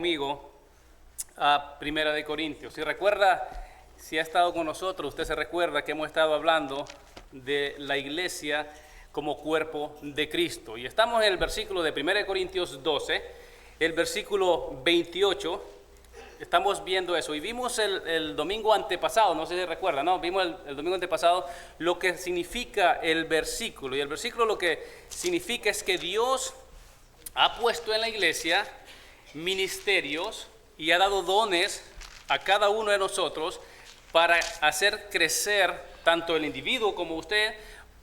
Conmigo a Primera de Corintios. Si recuerda, si ha estado con nosotros, usted se recuerda que hemos estado hablando de la iglesia como cuerpo de Cristo. Y estamos en el versículo de Primera de Corintios 12, el versículo 28. Estamos viendo eso y vimos el domingo antepasado, no sé si recuerda, ¿no? Vimos el domingo antepasado lo que significa el versículo. Y el versículo lo que significa es que Dios ha puesto en la iglesia ministerios y ha dado dones a cada uno de nosotros para hacer crecer tanto el individuo como usted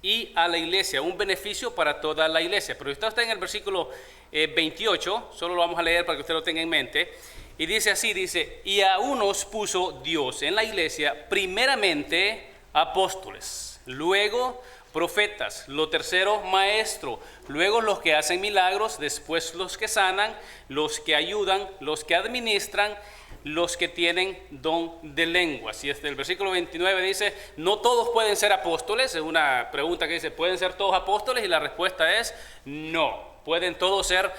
y a la iglesia, un beneficio para toda la iglesia. Pero usted está en el versículo 28, solo lo vamos a leer para que usted lo tenga en mente, y dice así, dice, y a unos puso Dios en la iglesia primeramente apóstoles, luego profetas, lo tercero maestro, luego los que hacen milagros, después los que sanan, los que ayudan, los que administran, los que tienen don de lenguas. Y el versículo 29 dice, no todos pueden ser apóstoles. Es una pregunta que dice, ¿pueden ser todos apóstoles? Y la respuesta es no. ¿Pueden todos ser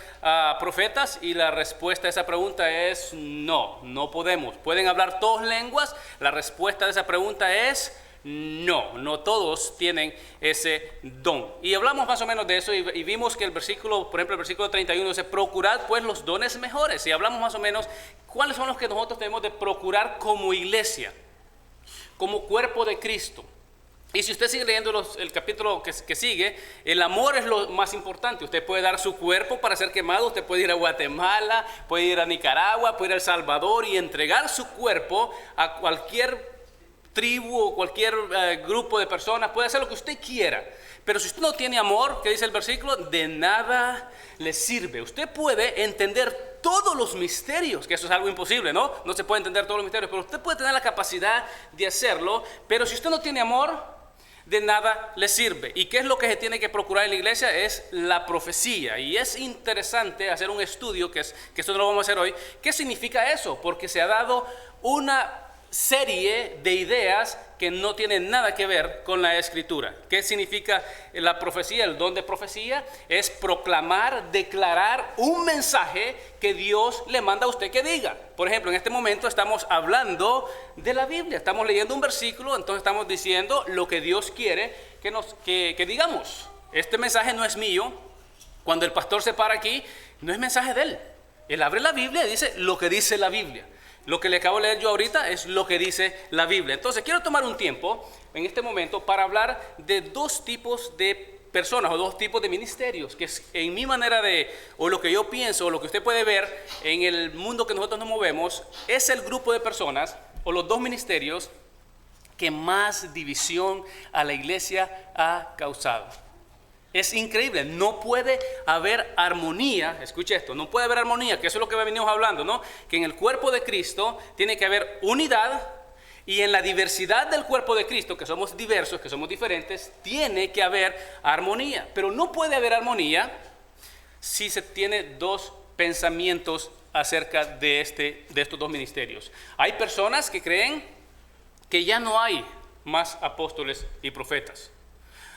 profetas? Y la respuesta a esa pregunta es no, no podemos. ¿Pueden hablar todos lenguas? La respuesta de esa pregunta es no, no todos tienen ese don. Y hablamos más o menos de eso y vimos que el versículo, por ejemplo, el versículo 31 dice, procurad pues los dones mejores. Y hablamos más o menos cuáles son los que nosotros tenemos de procurar como iglesia, como cuerpo de Cristo. Y si usted sigue leyendo el capítulo que sigue, el amor es lo más importante. Usted puede dar su cuerpo para ser quemado, usted puede ir a Guatemala, puede ir a Nicaragua, puede ir a El Salvador y entregar su cuerpo a cualquier tribu o cualquier grupo de personas, puede hacer lo que usted quiera. Pero si usted no tiene amor, ¿qué dice el versículo? De nada le sirve. Usted puede entender todos los misterios, que eso es algo imposible, ¿no? No se puede entender todos los misterios, pero usted puede tener la capacidad de hacerlo, pero si usted no tiene amor, de nada le sirve. ¿Y qué es lo que se tiene que procurar en la iglesia? Es la profecía. Y es interesante hacer un estudio, que esto no lo vamos a hacer hoy. ¿Qué significa eso? Porque se ha dado una serie de ideas que no tienen nada que ver con la escritura. ¿Qué significa la profecía? El don de profecía es proclamar, declarar un mensaje que Dios le manda a usted que diga. Por ejemplo, en este momento estamos hablando de la Biblia, estamos leyendo un versículo, entonces estamos diciendo lo que Dios quiere que digamos. Este mensaje no es mío. Cuando el pastor se para aquí, no es mensaje de él. Él abre la Biblia y dice lo que dice la Biblia. Lo que le acabo de leer yo ahorita es lo que dice la Biblia. Entonces quiero tomar un tiempo en este momento para hablar de dos tipos de personas o dos tipos de ministerios, que es en mi manera o lo que yo pienso, o lo que usted puede ver en el mundo que nosotros nos movemos, es el grupo de personas o los dos ministerios que más división a la iglesia ha causado. Es increíble, no puede haber armonía, escuche esto, no puede haber armonía, que eso es lo que venimos hablando, ¿no? Que en el cuerpo de Cristo tiene que haber unidad y en la diversidad del cuerpo de Cristo, que somos diversos, que somos diferentes, tiene que haber armonía. Pero no puede haber armonía si se tiene dos pensamientos acerca de estos dos ministerios. Hay personas que creen que ya no hay más apóstoles y profetas.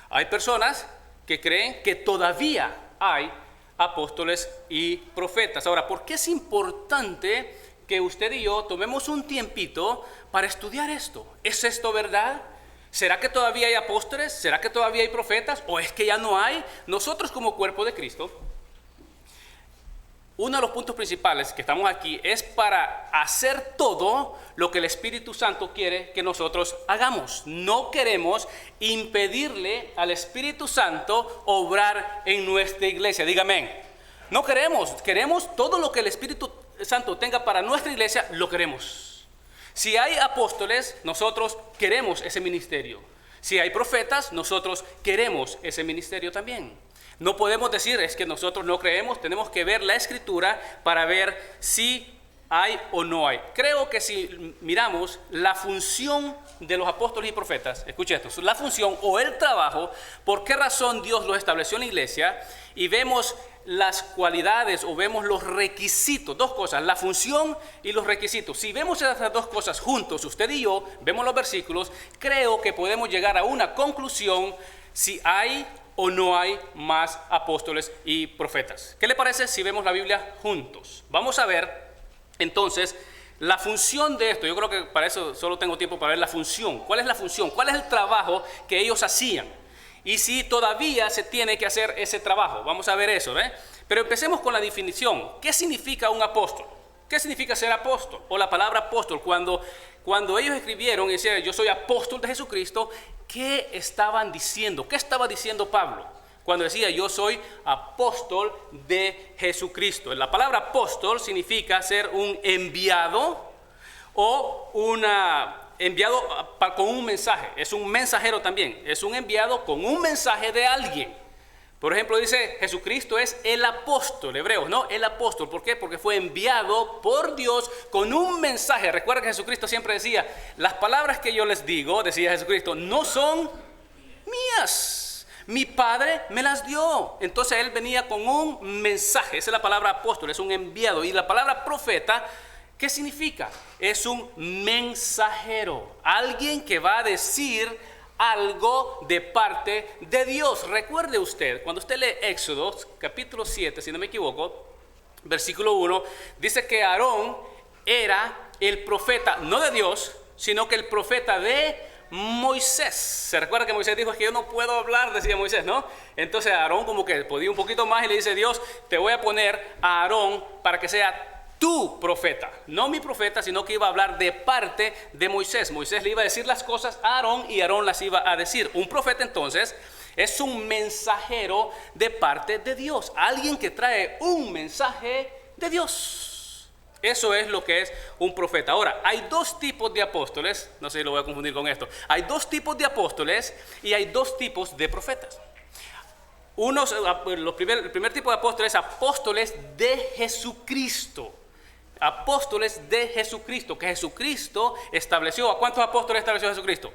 Hay personas que creen que todavía hay apóstoles y profetas. Ahora, ¿por qué es importante que usted y yo tomemos un tiempito para estudiar esto? ¿Es esto verdad? ¿Será que todavía hay apóstoles? ¿Será que todavía hay profetas? ¿O es que ya no hay? Nosotros como cuerpo de Cristo, uno de los puntos principales que estamos aquí es para hacer todo lo que el Espíritu Santo quiere que nosotros hagamos. No queremos impedirle al Espíritu Santo obrar en nuestra iglesia. Dígame, no queremos todo lo que el Espíritu Santo tenga para nuestra iglesia, lo queremos. Si hay apóstoles, nosotros queremos ese ministerio. Si hay profetas, nosotros queremos ese ministerio también. No podemos decir es que nosotros no creemos, tenemos que ver la escritura para ver si hay o no hay. Creo que si miramos la función de los apóstoles y profetas, escuche esto, la función o el trabajo, por qué razón Dios los estableció en la iglesia, y vemos las cualidades o vemos los requisitos, dos cosas, la función y los requisitos. Si vemos esas dos cosas juntos, usted y yo, vemos los versículos, creo que podemos llegar a una conclusión si hay o no hay más apóstoles y profetas. ¿Qué le parece si vemos la Biblia juntos? Vamos a ver Entonces, la función de esto, yo creo que para eso solo tengo tiempo para ver la función. ¿Cuál es la función? ¿Cuál es el trabajo que ellos hacían? Y si todavía se tiene que hacer ese trabajo. Vamos a ver eso, ¿eh? Pero empecemos con la definición. ¿Qué significa un apóstol? ¿Qué significa ser apóstol? O la palabra apóstol. Cuando ellos escribieron y decían, yo soy apóstol de Jesucristo, ¿qué estaban diciendo? ¿Qué estaba diciendo Pablo? Cuando decía, yo soy apóstol de Jesucristo. La palabra apóstol significa ser un enviado o enviado con un mensaje. Es un mensajero también. Es un enviado con un mensaje de alguien. Por ejemplo, dice, Jesucristo es el apóstol, Hebreos, ¿no? El apóstol. ¿Por qué? Porque fue enviado por Dios con un mensaje. Recuerda que Jesucristo siempre decía, las palabras que yo les digo, decía Jesucristo, no son mías. Mi Padre me las dio. Entonces Él venía con un mensaje. Esa es la palabra apóstol, es un enviado. Y la palabra profeta, ¿qué significa? Es un mensajero. Alguien que va a decir algo de parte de Dios. Recuerde usted, cuando usted lee Éxodo, capítulo 7, si no me equivoco, versículo 1, dice que Aarón era el profeta, no de Dios, sino que el profeta de Moisés. Se recuerda que Moisés dijo, es que yo no puedo hablar, decía Moisés, ¿no? Entonces Aarón como que podía un poquito más y le dice, Dios, te voy a poner a Aarón para que sea tu profeta, no mi profeta, sino que iba a hablar de parte de Moisés. Moisés le iba a decir las cosas a Aarón y Aarón las iba a decir. Un profeta entonces es un mensajero de parte de Dios, alguien que trae un mensaje de Dios. Eso es lo que es un profeta. Ahora, hay dos tipos de apóstoles, no sé si lo voy a confundir con esto. Hay dos tipos de apóstoles y hay dos tipos de profetas. El primer tipo de apóstoles, apóstoles de Jesucristo. Apóstoles de Jesucristo, que Jesucristo estableció. ¿A cuántos apóstoles estableció Jesucristo?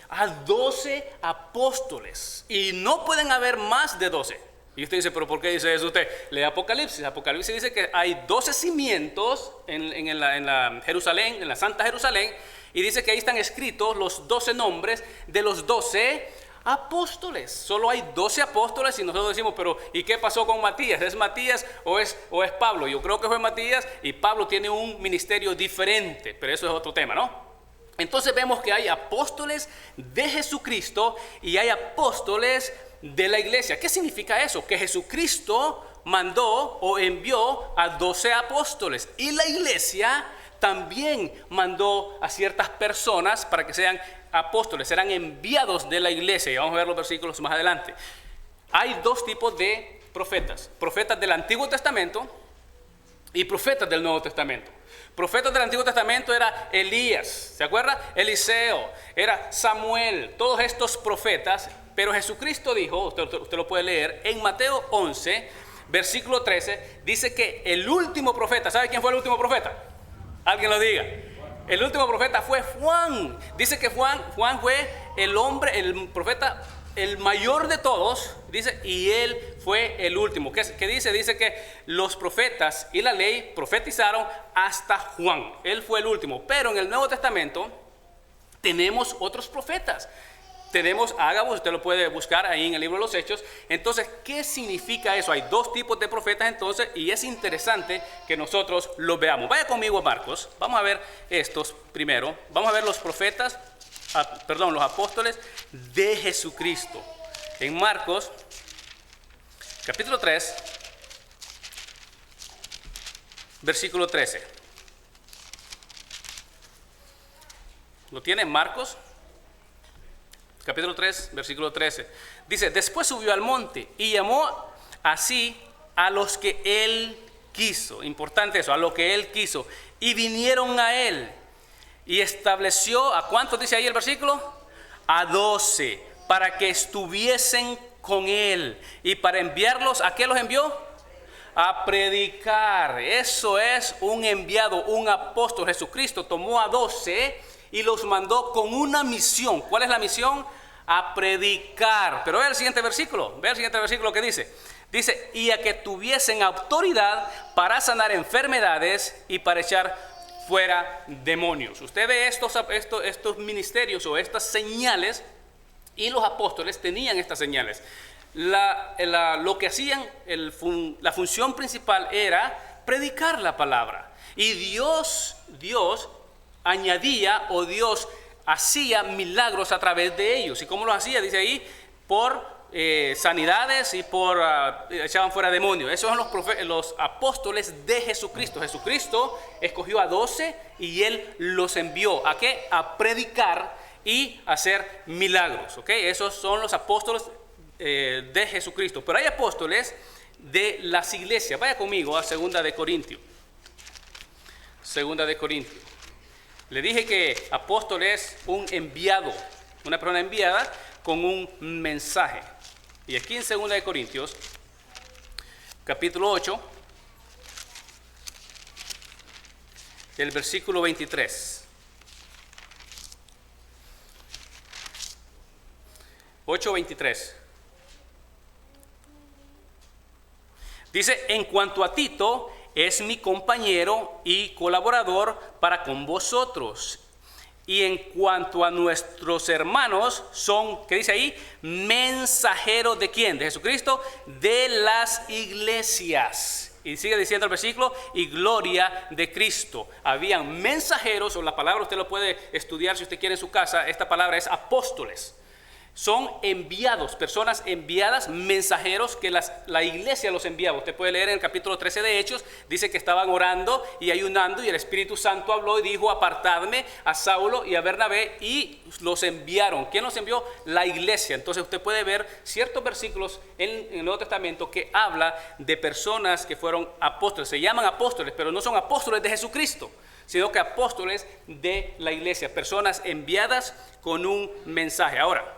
A 12 apóstoles. Y no pueden haber más de 12. Y usted dice, ¿pero por qué dice eso usted? Lee Apocalipsis. Apocalipsis dice que hay 12 cimientos en la Jerusalén, en la Santa Jerusalén. Y dice que ahí están escritos los 12 nombres de los 12 apóstoles. Solo hay 12 apóstoles y nosotros decimos, pero ¿y qué pasó con Matías? ¿Es Matías o es Pablo? Yo creo que fue Matías y Pablo tiene un ministerio diferente, pero eso es otro tema, ¿no? Entonces vemos que hay apóstoles de Jesucristo y hay apóstoles de la iglesia. ¿Qué significa eso? Que Jesucristo mandó o envió a 12 apóstoles y la iglesia también mandó a ciertas personas para que sean apóstoles, serán enviados de la iglesia. Y vamos a ver los versículos más adelante. Hay dos tipos de profetas: profetas del Antiguo Testamento y profetas del Nuevo Testamento. Profetas del Antiguo Testamento era Elías, ¿se acuerda? Eliseo, era Samuel, todos estos profetas. Pero Jesucristo dijo, usted lo puede leer, en Mateo 11, versículo 13, dice que el último profeta, ¿sabe quién fue el último profeta? Alguien lo diga. El último profeta fue Juan. Dice que Juan fue el profeta, el mayor de todos, dice, y él fue el último. ¿Qué dice? Dice que los profetas y la ley profetizaron hasta Juan. Él fue el último. Pero en el Nuevo Testamento tenemos otros profetas. Tenemos a Ágabo, usted lo puede buscar ahí en el libro de los Hechos. Entonces, ¿qué significa eso? Hay dos tipos de profetas entonces, y es interesante que nosotros los veamos. Vaya conmigo a Marcos, vamos a ver estos primero. Vamos a ver los los apóstoles de Jesucristo. En Marcos, capítulo 3, versículo 13. ¿Lo tiene Marcos? Capítulo 3, versículo 13. Dice, después subió al monte y llamó así a los que él quiso. Importante eso, a lo que él quiso. Y vinieron a él. Y estableció, ¿a cuántos dice ahí el versículo? A 12, para que estuviesen con él. Y para enviarlos, ¿a qué los envió? A predicar. Eso es un enviado, un apóstol. Jesucristo tomó a 12 y los mandó con una misión. ¿Cuál es la misión? A predicar. Pero vea el siguiente versículo. Vea el siguiente versículo que dice. Dice, y a que tuviesen autoridad para sanar enfermedades y para echar fuera demonios. Usted ve estos ministerios o estas señales, y los apóstoles tenían estas señales. Lo que hacían, la función principal era predicar la palabra. Y Dios añadía, o Dios hacía milagros a través de ellos. ¿Y cómo los hacía? Dice ahí, por sanidades y por echaban fuera demonios. Esos son los apóstoles de Jesucristo. Jesucristo escogió a 12 y Él los envió. ¿A qué? A predicar y hacer milagros. ¿Okay? Esos son los apóstoles de Jesucristo. Pero hay apóstoles de las iglesias. Vaya conmigo a 2 de Corintios. 2 de Corintios. Le dije que apóstol es un enviado, una persona enviada con un mensaje. Y aquí en 2 de Corintios, capítulo 8, el versículo 23. 8:23. Dice, en cuanto a Tito, es mi compañero y colaborador para con vosotros. Y en cuanto a nuestros hermanos, son, ¿qué dice ahí? Mensajeros ¿de quién? De Jesucristo, de las iglesias. Y sigue diciendo el versículo, y gloria de Cristo. Habían mensajeros, o la palabra usted lo puede estudiar si usted quiere en su casa, esta palabra es apóstoles. Son enviados, personas enviadas, mensajeros que la iglesia los enviaba. Usted puede leer en el capítulo 13 de Hechos, dice que estaban orando y ayunando y el Espíritu Santo habló y dijo, apartadme a Saulo y a Bernabé, y los enviaron. ¿Quién los envió? La iglesia. Entonces usted puede ver ciertos versículos en el Nuevo Testamento que habla de personas que fueron apóstoles. Se llaman apóstoles, pero no son apóstoles de Jesucristo, sino que apóstoles de la iglesia, personas enviadas con un mensaje. Ahora,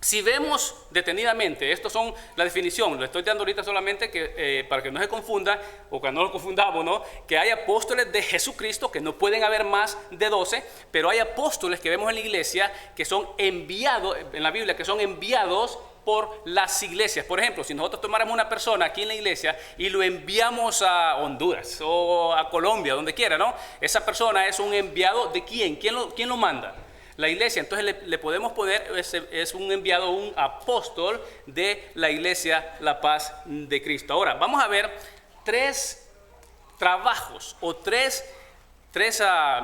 si vemos detenidamente, estos son la definición, lo estoy dando ahorita solamente que, para que no se confunda, o que no lo confundamos, ¿no? Que hay apóstoles de Jesucristo, que no pueden haber más de 12, pero hay apóstoles que vemos en la iglesia que son enviados, en la Biblia, que son enviados por las iglesias. Por ejemplo, si nosotros tomáramos una persona aquí en la iglesia y lo enviamos a Honduras o a Colombia, donde quiera, ¿no? Esa persona es un enviado ¿de quién? ¿Quién lo manda? La iglesia. Entonces le podemos poner, es un enviado, un apóstol de la iglesia La Paz de Cristo. Ahora, vamos a ver 3 trabajos o tres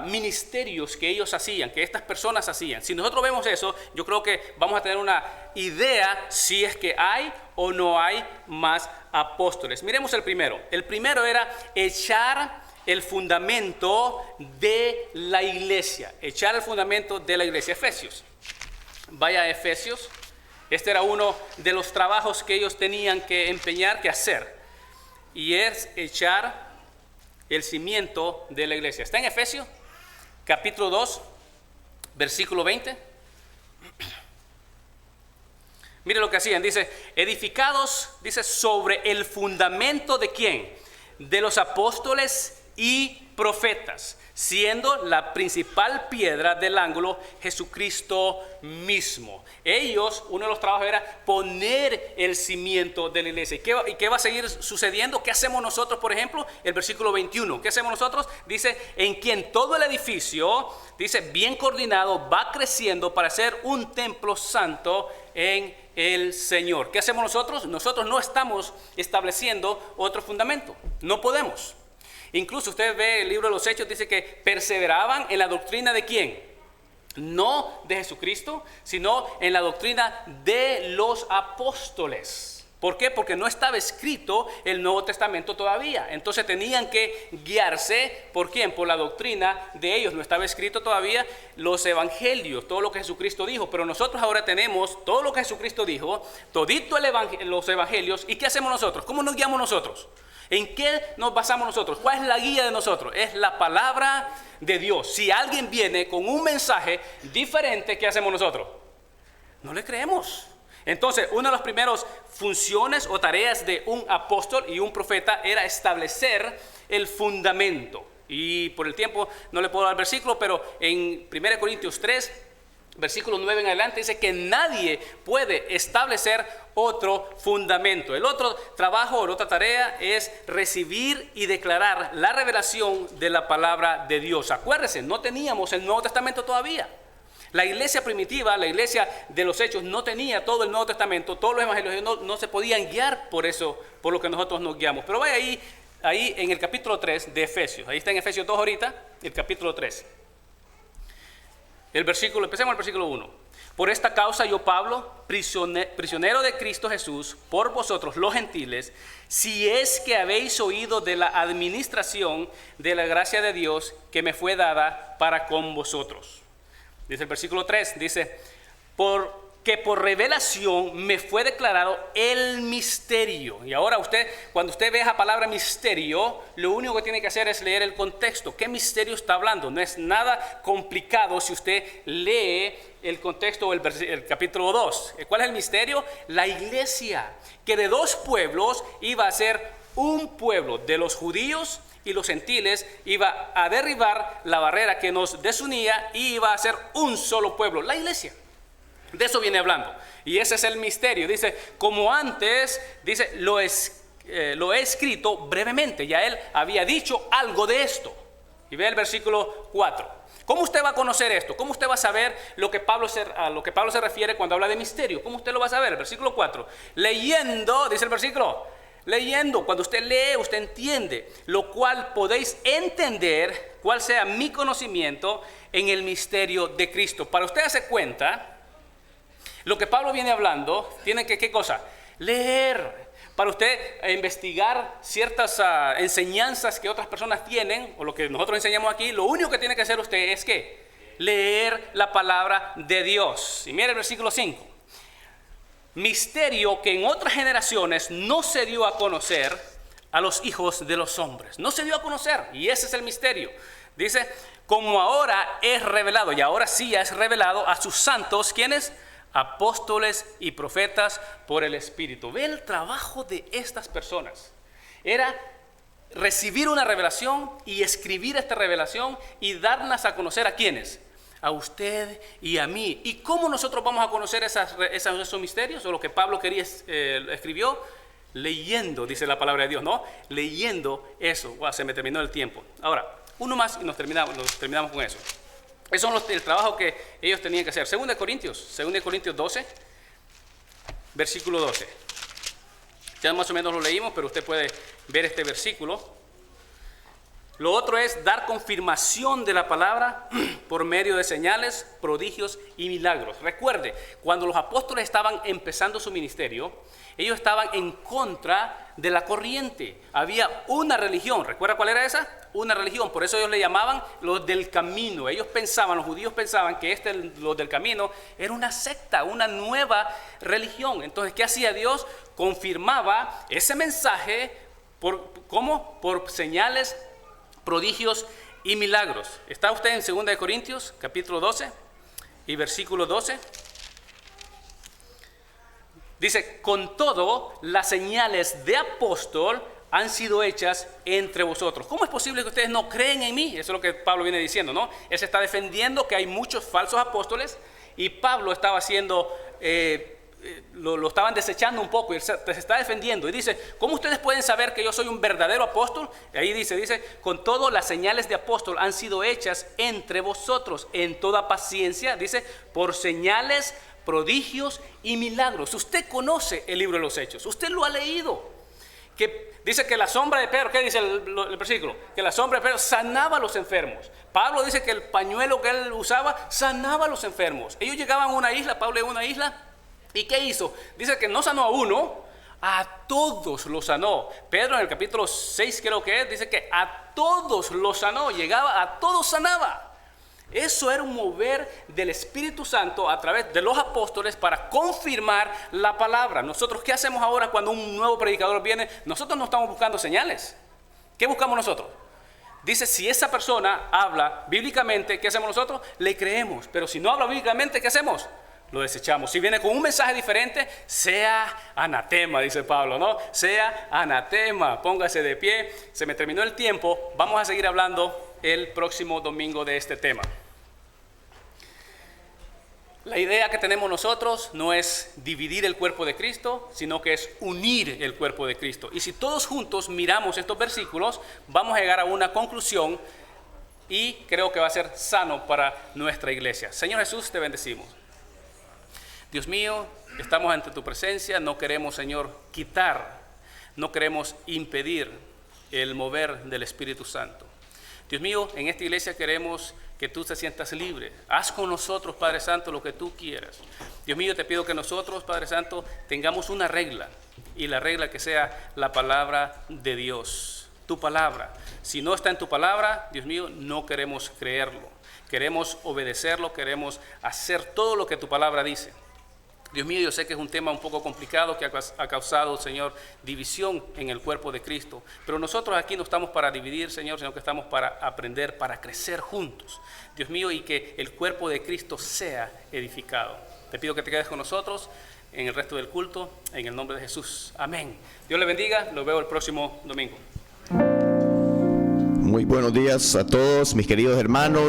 ministerios que ellos hacían, que estas personas hacían. Si nosotros vemos eso, yo creo que vamos a tener una idea si es que hay o no hay más apóstoles. Miremos el primero. El primero era echar el fundamento de la iglesia. Echar el fundamento de la iglesia. Efesios. Vaya a Efesios. Este era uno de los trabajos que ellos tenían que empeñar, que hacer. Y es echar el cimiento de la iglesia. Está en Efesios, capítulo 2, versículo 20. Mire lo que hacían. Dice, edificados, dice, sobre el fundamento ¿de quién? De los apóstoles y profetas, siendo la principal piedra del ángulo Jesucristo mismo. Ellos, uno de los trabajos era poner el cimiento de la iglesia. ¿Y qué va a seguir sucediendo? ¿Qué hacemos nosotros, por ejemplo? El versículo 21. ¿Qué hacemos nosotros? Dice, en quien todo el edificio, dice, bien coordinado, va creciendo para ser un templo santo en el Señor. ¿Qué hacemos nosotros? Nosotros no estamos estableciendo otro fundamento. No podemos. Incluso usted ve el libro de los Hechos, dice que perseveraban en la doctrina ¿de quién? No de Jesucristo, sino en la doctrina de los apóstoles. ¿Por qué? Porque no estaba escrito el Nuevo Testamento todavía. Entonces tenían que guiarse, ¿por quién? Por la doctrina de ellos. No estaba escrito todavía los evangelios, todo lo que Jesucristo dijo. Pero nosotros ahora tenemos todo lo que Jesucristo dijo, todito los evangelios. ¿Y qué hacemos nosotros? ¿Cómo nos guiamos nosotros? ¿En qué nos basamos nosotros? ¿Cuál es la guía de nosotros? Es la palabra de Dios. Si alguien viene con un mensaje diferente, ¿qué hacemos nosotros? No le creemos. Entonces, una de las primeras funciones o tareas de un apóstol y un profeta era establecer el fundamento. Y por el tiempo no le puedo dar el versículo, pero en 1 Corintios 3, versículo 9 en adelante, dice que nadie puede establecer otro fundamento. El otro trabajo o la otra tarea es recibir y declarar la revelación de la palabra de Dios. Acuérdense, no teníamos el Nuevo Testamento todavía. La iglesia primitiva, la iglesia de los Hechos, no tenía todo el Nuevo Testamento, todos los evangelios no se podían guiar por eso, por lo que nosotros nos guiamos. Pero vaya ahí ahí en el capítulo 3 de Efesios. Ahí está en Efesios 2 ahorita, el capítulo 3. Empecemos el versículo 1. Por esta causa yo, Pablo, prisionero de Cristo Jesús, por vosotros los gentiles, si es que habéis oído de la administración de la gracia de Dios que me fue dada para con vosotros. Dice el versículo 3, dice, porque por revelación me fue declarado el misterio. Y ahora cuando usted ve esa palabra misterio, lo único que tiene que hacer es leer el contexto. ¿Qué misterio está hablando? No es nada complicado si usted lee el contexto o el capítulo 2. ¿Cuál es el misterio? La iglesia, que de dos pueblos iba a ser un pueblo, de los judíos y los gentiles, iba a derribar la barrera que nos desunía y iba a ser un solo pueblo, la iglesia. De eso viene hablando. Y ese es el misterio. Dice, como antes, dice, lo he escrito brevemente. Ya él había dicho algo de esto. Y ve el versículo 4. ¿Cómo usted va a conocer esto? ¿Cómo usted va a saber a lo que Pablo se refiere cuando habla de misterio? ¿Cómo usted lo va a saber? El versículo 4. Leyendo, dice el versículo, leyendo. Cuando usted lee, usted entiende, lo cual podéis entender cuál sea mi conocimiento en el misterio de Cristo. Para usted darse cuenta, lo que Pablo viene hablando, tiene que, ¿qué cosa? Leer. Para usted investigar ciertas enseñanzas que otras personas tienen, o lo que nosotros enseñamos aquí, lo único que tiene que hacer usted es ¿qué? Leer la palabra de Dios. Y mire el versículo 5. Misterio que en otras generaciones no se dio a conocer a los hijos de los hombres. No se dio a conocer, y ese es el misterio. Dice, como ahora es revelado, y ahora sí ya es revelado a sus santos, ¿quiénes? Apóstoles y profetas por el Espíritu. Ve el trabajo de estas personas. Era recibir una revelación y escribir esta revelación y darlas a conocer a ¿quiénes? A usted y a mí. ¿Y cómo nosotros vamos a conocer esos misterios? O lo que Pablo escribió, leyendo, dice la palabra de Dios, ¿no? Leyendo eso. Wow, se me terminó el tiempo. Ahora, uno más y nos terminamos con eso. Eso es el trabajo que ellos tenían que hacer. 2 Corintios 12, versículo 12. Ya más o menos lo leímos, pero usted puede ver este versículo. Lo otro es dar confirmación de la palabra por medio de señales, prodigios y milagros. Recuerde, cuando los apóstoles estaban empezando su ministerio, ellos estaban en contra de la corriente. Había una religión. ¿Recuerda cuál era esa? Una religión. Por eso ellos le llamaban los del camino. Los judíos pensaban que los del camino era una secta, una nueva religión. Entonces, ¿qué hacía Dios? Confirmaba ese mensaje por señales, prodigios y milagros. ¿Está usted en 2 Corintios, capítulo 12 y versículo 12? Dice, con todo, las señales de apóstol han sido hechas entre vosotros. ¿Cómo es posible que ustedes no creen en mí? Eso es lo que Pablo viene diciendo, ¿no? Él se está defendiendo que hay muchos falsos apóstoles y Pablo estaba haciendo, lo estaban desechando un poco y él se está defendiendo. Y dice, ¿cómo ustedes pueden saber que yo soy un verdadero apóstol? Y ahí dice, con todo las señales de apóstol han sido hechas entre vosotros en toda paciencia, dice, por señales, prodigios y milagros. Usted conoce el libro de los Hechos, usted lo ha leído. Que dice que la sombra de Pedro, ¿qué dice el versículo? Que la sombra de Pedro sanaba a los enfermos. Pablo dice que el pañuelo que él usaba sanaba a los enfermos. Ellos llegaban a una isla, Pablo llegó a una isla, ¿y qué hizo? Dice que no sanó a uno, a todos los sanó. Pedro en el capítulo 6 creo que es, dice que a todos los sanó, llegaba, a todos sanaba. Eso era un mover del Espíritu Santo a través de los apóstoles para confirmar la palabra. Nosotros, ¿qué hacemos ahora cuando un nuevo predicador viene? Nosotros no estamos buscando señales. ¿Qué buscamos nosotros? Dice, si esa persona habla bíblicamente, ¿qué hacemos nosotros? Le creemos. Pero si no habla bíblicamente, ¿qué hacemos? Lo desechamos. Si viene con un mensaje diferente, sea anatema, dice Pablo, ¿no? Sea anatema. Póngase de pie. Se me terminó el tiempo. Vamos a seguir hablando el próximo domingo de este tema. La idea que tenemos nosotros no es dividir el cuerpo de Cristo, sino que es unir el cuerpo de Cristo. Y si todos juntos miramos estos versículos, vamos a llegar a una conclusión y creo que va a ser sano para nuestra iglesia. Señor Jesús, te bendecimos. Dios mío, estamos ante tu presencia, no queremos, Señor, quitar, no queremos impedir el mover del Espíritu Santo. Dios mío, en esta iglesia queremos que tú te sientas libre. Haz con nosotros, Padre Santo, lo que tú quieras. Dios mío, te pido que nosotros, Padre Santo, tengamos una regla, y la regla que sea la palabra de Dios, tu palabra. Si no está en tu palabra, Dios mío, no queremos creerlo. Queremos obedecerlo, queremos hacer todo lo que tu palabra dice. Dios mío, yo sé que es un tema un poco complicado que ha causado, Señor, división en el cuerpo de Cristo. Pero nosotros aquí no estamos para dividir, Señor, sino que estamos para aprender, para crecer juntos. Dios mío, y que el cuerpo de Cristo sea edificado. Te pido que te quedes con nosotros en el resto del culto, en el nombre de Jesús. Amén. Dios le bendiga. Los veo el próximo domingo. Muy buenos días a todos, mis queridos hermanos.